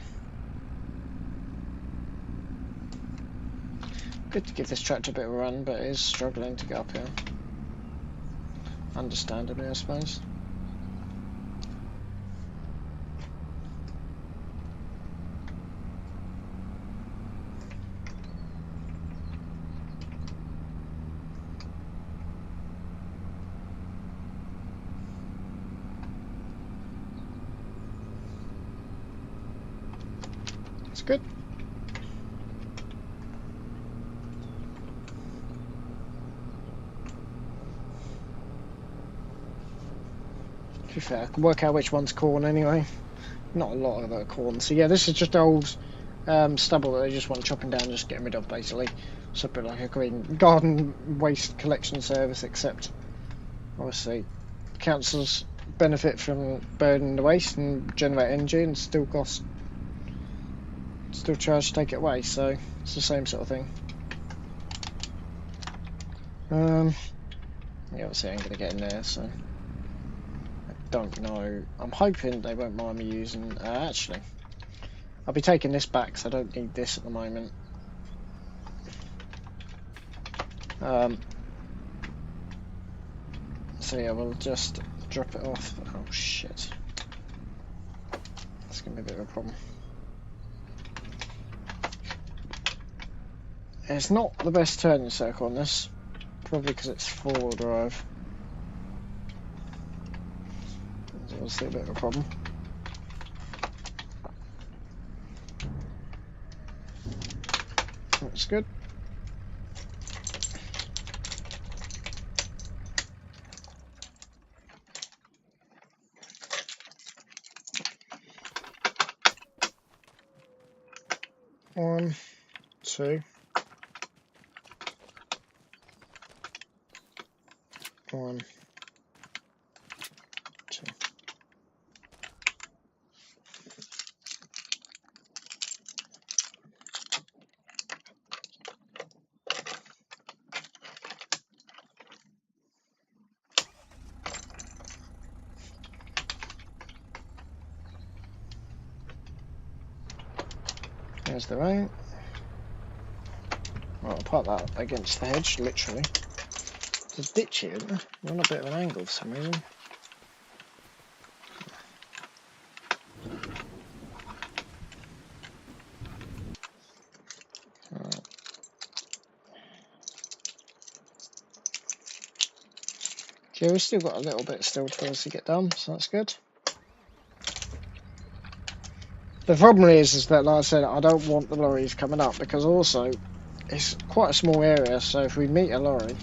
Good to give this tractor a bit of a run, but it is struggling to get up here. Understandably, I suppose. It's good. To be fair, I can work out which one's corn anyway. Not a lot of corn. So yeah, this is just old stubble that they just want chopping down, just getting rid of basically. So a bit like a green garden waste collection service, except obviously councils benefit from burning the waste and generate energy, and still charge to take it away. So it's the same sort of thing. Yeah, obviously I ain't gonna get in there, so. Don't know. I'm hoping they won't mind me using... actually, I'll be taking this back because I don't need this at the moment. So yeah, we'll just drop it off. Oh shit. That's going to be a bit of a problem. It's not the best turning circle on this. Probably because it's four-wheel drive. That's obviously a bit of a problem. That's good. One, two. One, two. There's the rain. Right, I'll park that against the hedge, literally. There's a ditch here, isn't there? We're on a bit of an angle for some reason. Yeah, we've still got a little bit still to obviously get done, so that's good. The problem is that, like I said, I don't want the lorries coming up, because also it's quite a small area, so if we meet a lorry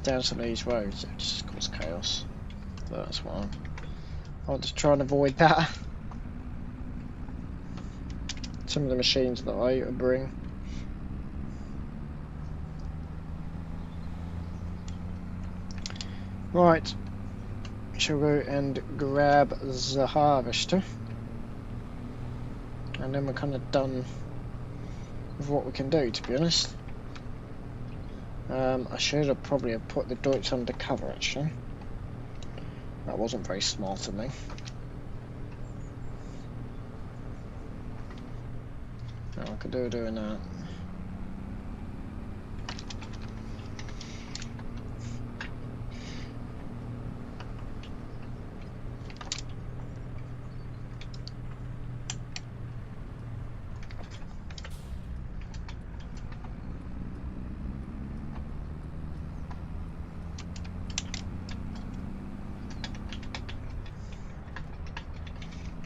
down some of these roads, it just cause chaos. So that's why I want to try and avoid that. Some of the machines that I bring. Right, shall go and grab the harvester, and then we're kind of done with what we can do, to be honest. I should have probably put the Deutsch under cover, actually. That wasn't very smart of me. No, I could do doing that.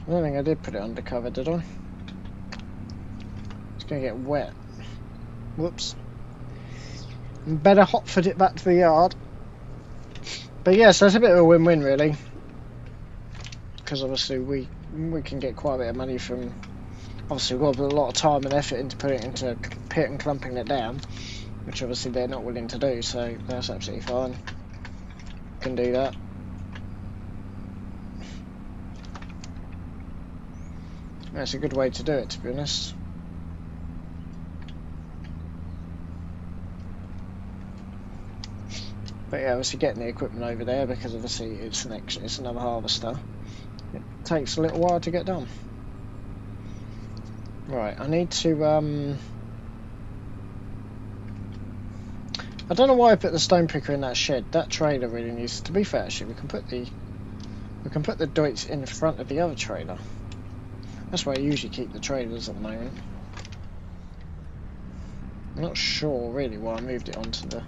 I don't think I did put it under cover, did I? It's going to get wet. Whoops. Better hotfoot it back to the yard. But yes, that's a bit of a win-win, really. Because obviously we can get quite a bit of money from... Obviously we've got to put a lot of time and effort into putting it into a pit and clumping it down. Which obviously they're not willing to do, so that's absolutely fine. Can do that. That's a good way to do it, to be honest. But yeah, obviously getting the equipment over there, because obviously it's another harvester. It takes a little while to get done. Right, I need to I don't know why I put the stone picker in that shed. That trailer really needs to be fair. Actually, we can put the Deutz in front of the other trailer. That's where I usually keep the trailers at the moment. I'm not sure really why I moved it onto the...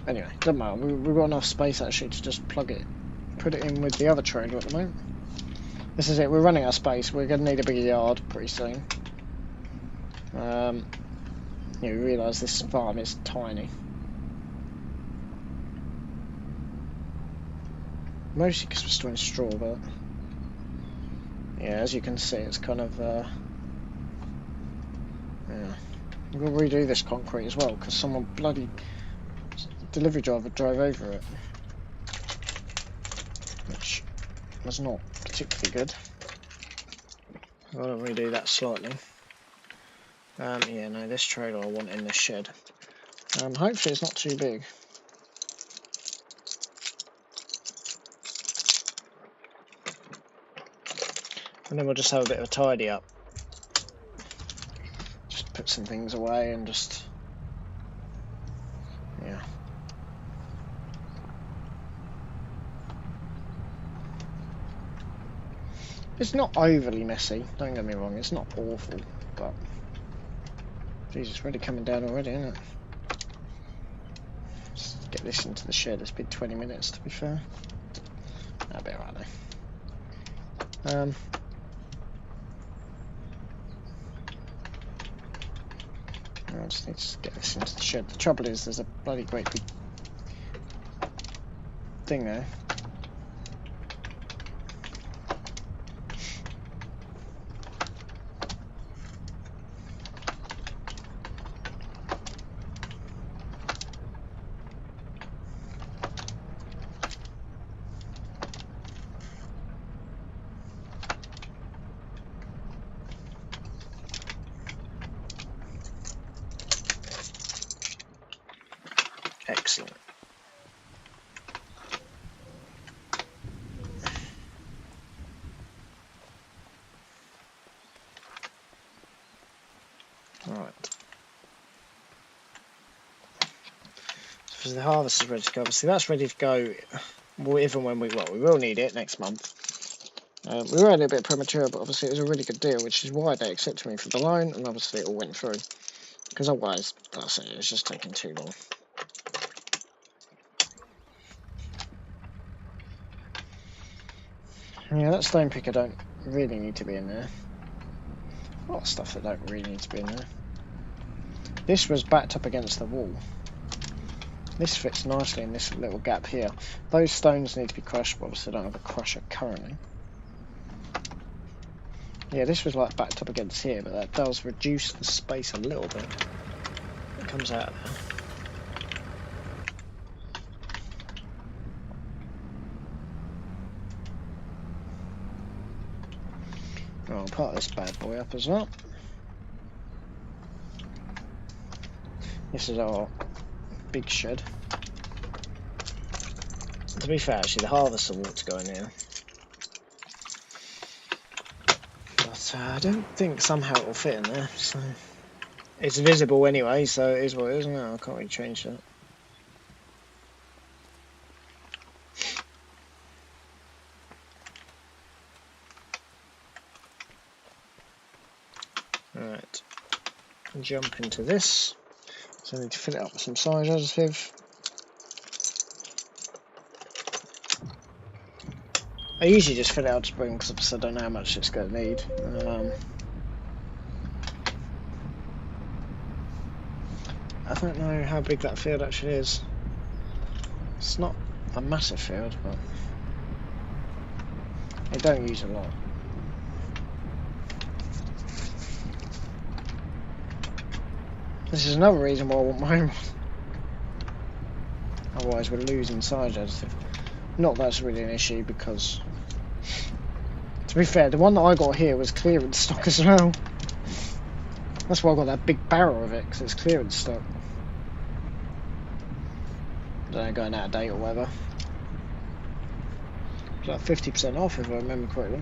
Anyway, doesn't matter. We've got enough space actually to just put it in with the other trailer at the moment. This is it. We're running out of space. We're going to need a bigger yard pretty soon. We realise this farm is tiny. Mostly because we're storing straw, but... Yeah, as you can see, it's kind of... Yeah. We'll redo this concrete as well, because someone bloody... delivery driver drove over it. Which was not particularly good. I'll redo that slightly. Yeah, no, this trailer I want in the shed. Hopefully it's not too big. And then we'll just have a bit of a tidy up. Just put some things away and just... Yeah. It's not overly messy, don't get me wrong, it's not awful, but... Jeez, it's really coming down already, isn't it? Just get this into the shed, it's been 20 minutes to be fair. That'll be alright though. I just need to get this into the shed. The trouble is, there's a bloody great big thing there. Excellent. Right. So the harvest is ready to go. Obviously, that's ready to go. Well, even when we will need it next month. We were a little bit premature, but obviously it was a really good deal, which is why they accepted me for the loan, and obviously it all went through. Because otherwise, like I say, it's just taking too long. Yeah, that stone picker don't really need to be in there. A lot of stuff that don't really need to be in there. This was backed up against the wall. This fits nicely in this little gap here. Those stones need to be crushed, but obviously I don't have a crusher currently. Yeah, this was like backed up against here, but that does reduce the space a little bit. It comes out of there. I'll part this bad boy up as well. This is our big shed. To be fair, actually, the harvester walk's going in. But I don't think somehow it will fit in there. So it's visible anyway, so it is what it is. No, I can't really change that. Alright, jump into this. So I need to fill it up with some side additive. I usually just fill it out to spring because I don't know how much it's going to need. I don't know how big that field actually is. It's not a massive field, but they don't use a lot. This is another reason why I want my own. Otherwise we're losing side additive. Not that that's really an issue because, to be fair, the one that I got here was clearance stock as well. That's why I got that big barrel of it, because it's clearance stock. I don't know, going out of date or whatever. It's like 50% off if I remember correctly.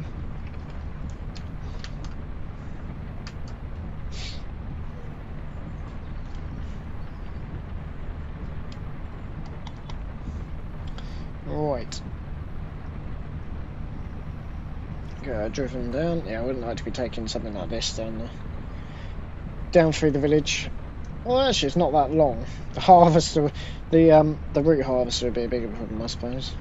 Right. Driven down. Yeah, I wouldn't like to be taking something like this down through the village. Well, actually, it's not that long. The harvester, the root harvester would be a bigger problem, I suppose.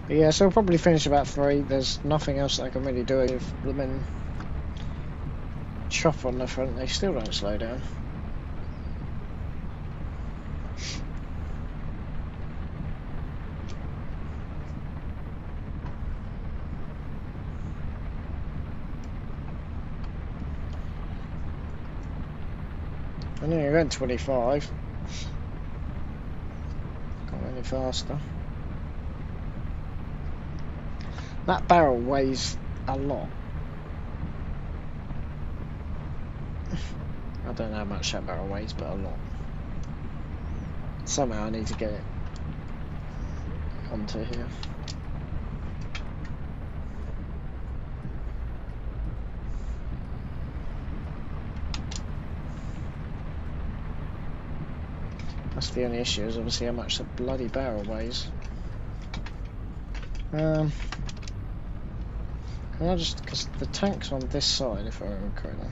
But yeah, so we'll probably finish about 3. There's nothing else I can really do with them. Chop on the front, they still don't slow down. I know you're going 25. Can't go any faster. That barrel weighs a lot. I don't know how much that barrel weighs, but a lot. Somehow I need to get it onto here. That's the only issue, is obviously how much the bloody barrel weighs. Can I just, because the tank's on this side if I remember correctly.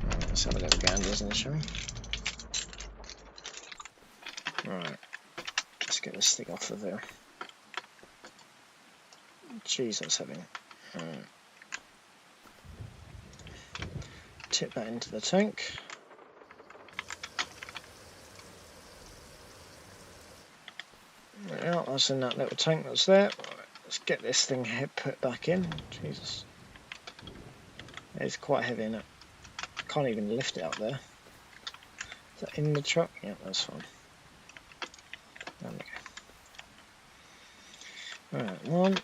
Right, let's have a little ganders in the shall we? Right, let's get this thing off of there. Jeez, that's heavy. Right. Tip that into the tank. Right, that's in that little tank that's there. Right, let's get this thing put back in. Jesus. It's quite heavy, isn't it? Can't even lift it up there. Is that in the truck? Yeah, that's fine. There we go. Right, 1,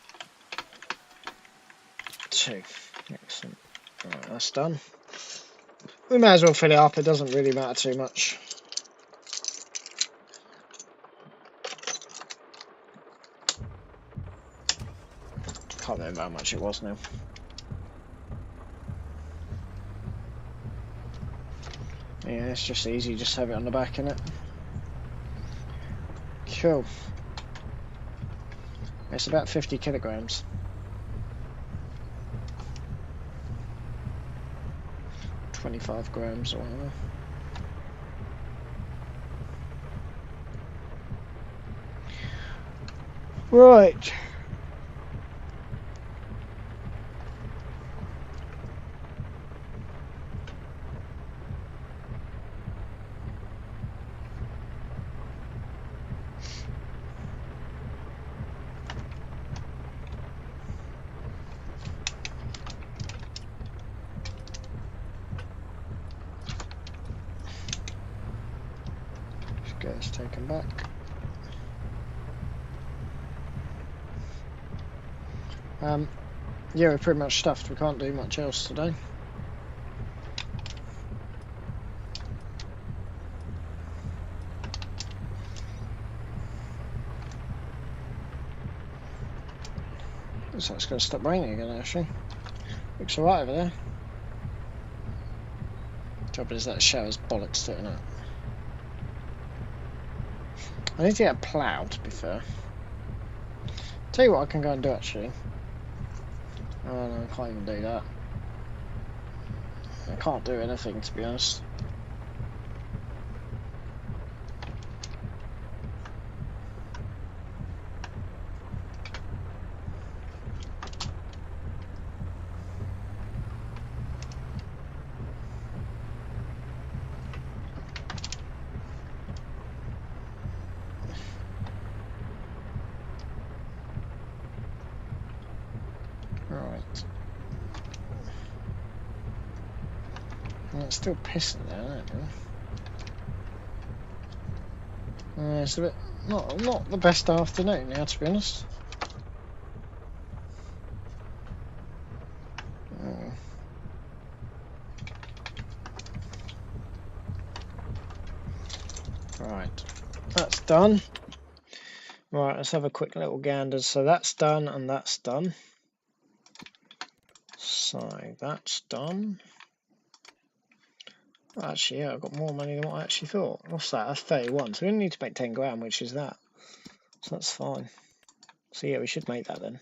2. Excellent. Right, that's done. We may as well fill it up, it doesn't really matter too much. Can't remember how much it was now. Yeah, it's just easy, just have it on the back, innit? Cool. It's about 50 kilograms. $25 grams or whatever. Right. Just get this taken back. Yeah, we're pretty much stuffed. We can't do much else today. Looks like it's going to stop raining again, actually. Looks alright over there. Trouble is that shower's bollocks to it, isn't it? I need to get a plough, to be fair. Tell you what I can go and do, actually. Oh no, I can't even do that. I can't do anything, to be honest. Right. And it's still pissing there, isn't it? It's a bit not the best afternoon now, to be honest. Right, that's done. Right, let's have a quick little gander. So that's done and that's done. So that's done. Actually, yeah, I've got more money than what I actually thought. What's that? That's 31. So we only need to make 10 grand, which is that. So that's fine. So yeah, we should make that then.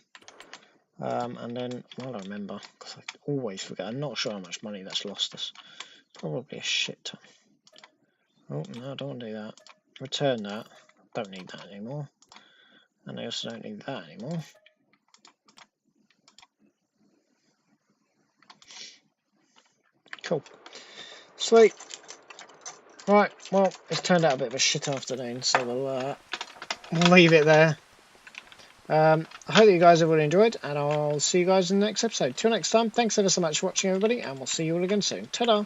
And then, well, I don't remember, because I always forget. I'm not sure how much money that's lost us. Probably a shit ton. Oh, no, I don't want to do that. Return that. Don't need that anymore. And I also don't need that anymore. Cool. Sweet. Right, well, it's turned out a bit of a shit afternoon, so we'll leave it there. I hope you guys have all enjoyed, and I'll see you guys in the next episode. Till next time, thanks ever so much for watching, everybody, and we'll see you all again soon. Ta-da!